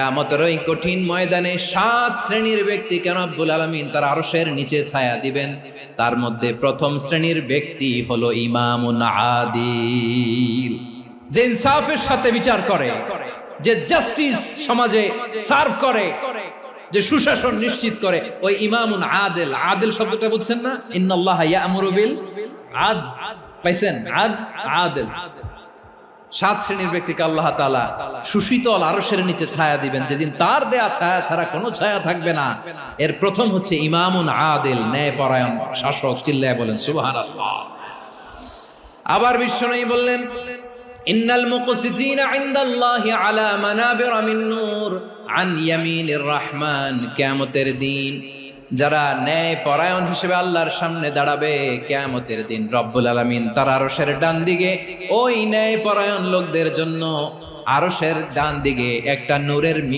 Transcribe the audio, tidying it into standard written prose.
কিয়ামতের ওই কঠিন ময়দানে 7 শ্রেণীর ব্যক্তিকে রব্বুল আলামিন তার আরশের নিচে ছায়া দিবেন। তার মধ্যে প্রথম শ্রেণীর ব্যক্তি হলো ইমামুন আদিল, যে ইনসাফের সাথে বিচার করে, যে জাস্টিস সমাজে সার্ভ করে, যে সুশাসন নিশ্চিত করে, ওই ইমামুন আদিল। আদিল শব্দটা বুঝছেন না? ইন্নাল্লাহা ইয়া'মুরু বিল আদল, পাইছেন? আদিল। 7 শ্রেণীর ব্যক্তিকে আল্লাহ তাআলা সুশীতল আরশের নিচে ছায়া দিবেন, যেদিন তার দেয়া ছায়া ছাড়া কোনো ছায়া থাকবে না। এর প্রথম হচ্ছে ইমামুন আদিল, ন্যায়পরায়ণ শাসক। চিল্লায় বলেন সুবহানাল্লাহ। আবার বিশ্বনবী বললেন, ইন্নাল মুকসিতিনা ইনদাল্লাহি আলা মানাবির মিন নূর আন ইয়ামিনির রহমান। কিয়ামতের দিন যারা ন্যায় পরায়ণ হিসেবে আল্লাহর সামনে দাঁড়াবে, কিয়ামতের দিন রব্বুল আলামিন তার আরশের ডান দিকে ওই ন্যায় পরায়ণ লোকদের জন্য আরশের ডান দিকে একটা নূরের